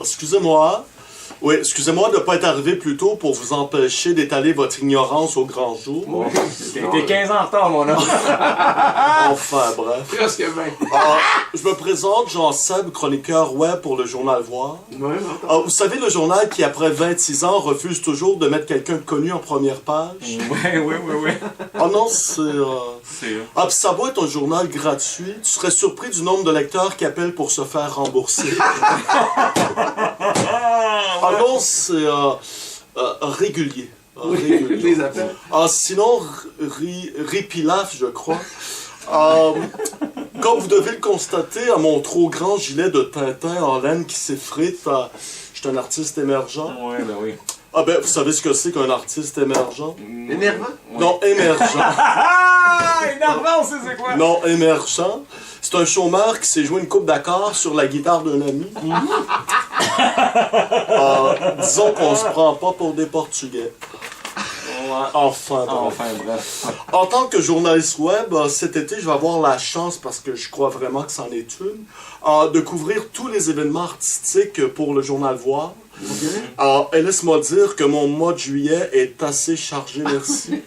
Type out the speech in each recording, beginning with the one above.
excusez-moi. Oui, excusez-moi de ne pas être arrivé plus tôt pour vous empêcher d'étaler votre ignorance au grand jour. Oui. T'es 15 ans en retard, mon homme. Enfin, bref. Presque 20. Je me présente, Jean Seb, chroniqueur web pour le Journal Voir. Ouais, Vous savez, le journal qui, après 26 ans, refuse toujours de mettre quelqu'un de connu en première page? Oui. Ah non, c'est... Ah, puis ça va être un journal gratuit. Tu serais surpris du nombre de lecteurs qui appellent pour se faire rembourser. Ah non, c'est régulier. Régulier. Les appels. Sinon, Ripilaf, je crois. Comme vous devez le constater, à mon trop grand gilet de Tintin en laine qui s'effrite, je suis un artiste émergent. Oui, ben oui. Ah ben, vous savez ce que c'est qu'un artiste émergent? Énervant? Oui. Non, émergent. Énervant, on sait c'est quoi? Non, émergent. C'est un chômeur qui s'est joué une coupe d'accords sur la guitare d'un ami. Disons qu'on se prend pas pour des Portugais. Enfin, bref. En tant que journaliste web, cet été, je vais avoir la chance, parce que je crois vraiment que c'en est une, de couvrir tous les événements artistiques pour le Journal Voir. Et laisse-moi dire que mon mois de juillet est assez chargé, merci.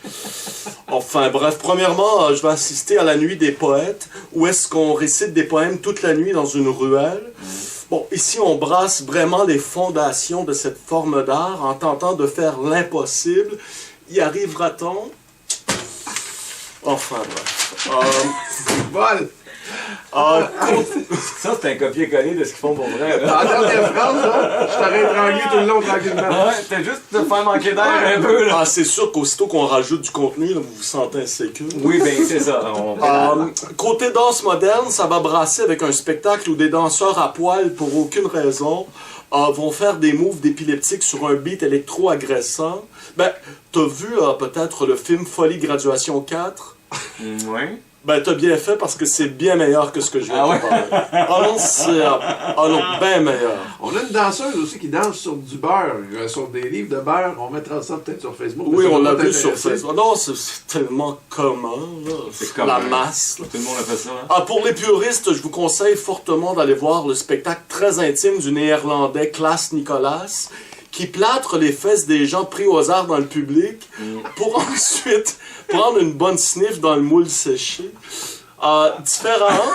Enfin, bref, premièrement, je vais assister à la Nuit des poètes, où est-ce qu'on récite des poèmes toute la nuit dans une ruelle. Bon, ici, on brasse vraiment les fondations de cette forme d'art en tentant de faire l'impossible. Y arrivera-t-on? Enfin, bref. Vol! Ça, c'est un copier-coller de ce qu'ils font pour vrai. Dans la dernière phrase, là, je t'aurais étranglé tout le long tranquillement. Ouais, t'as juste te faire manquer d'air un peu, là. C'est sûr qu'aussitôt qu'on rajoute du contenu, là, vous vous sentez insécure. Oui, ben c'est ça. Côté danse moderne, ça va brasser avec un spectacle où des danseurs à poil, pour aucune raison, vont faire des moves d'épileptique sur un beat électro-agressant. Ben, t'as vu peut-être le film Folie Graduation 4? Oui. Ben, t'as bien fait parce que c'est bien meilleur que ce que je viens de parler. Non, c'est... non, bien meilleur. On a une danseuse aussi qui danse sur du beurre, sur des livres de beurre. On mettra ça peut-être sur Facebook. Oui, on l'a vu sur Facebook. Non, c'est tellement commun, là. C'est comme la masse, là. Tout le monde a fait ça, hein? Pour les puristes, je vous conseille fortement d'aller voir le spectacle très intime du Néerlandais Klaas Nicolas, qui plâtre les fesses des gens pris au hasard dans le public pour ensuite prendre une bonne sniff dans le moule séché. Différent,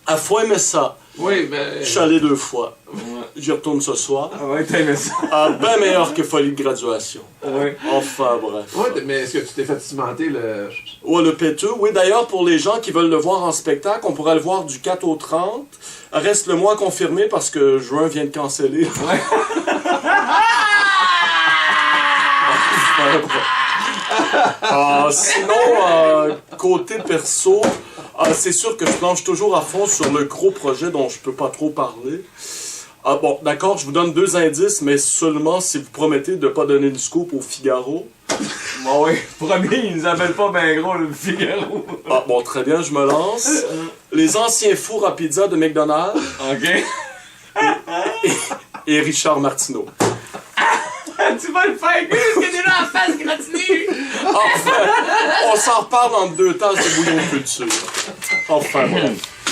à fois aimé ça. Oui, mais... Je suis allé 2 fois. Ouais. J'y retourne ce soir. Ah ouais, t'as aimé ça? Bien meilleur que Folie de graduation. Oui. Enfin, bref. Oui, mais est-ce que tu t'es fait cimenter le... Ouais, le péteux. Oui, d'ailleurs, pour les gens qui veulent le voir en spectacle, on pourrait le voir du 4 au 30. Reste le mois confirmé parce que juin vient de canceller. Ouais. Sinon, côté perso, c'est sûr que je planche toujours à fond sur le gros projet dont je peux pas trop parler. Bon, d'accord, je vous donne 2 indices, mais seulement si vous promettez de ne pas donner le scoop au Figaro. Bon, oui, promis, ils nous appellent pas ben gros le Figaro. Bon, très bien, je me lance. Les anciens fours à pizza de McDonald's. OK. Et Richard Martineau. Tu vas le faire, Gus, que t'es là en face gratinée. Enfin, on s'en reparle en 2 tasses de bouillon de culture. Enfin, bref.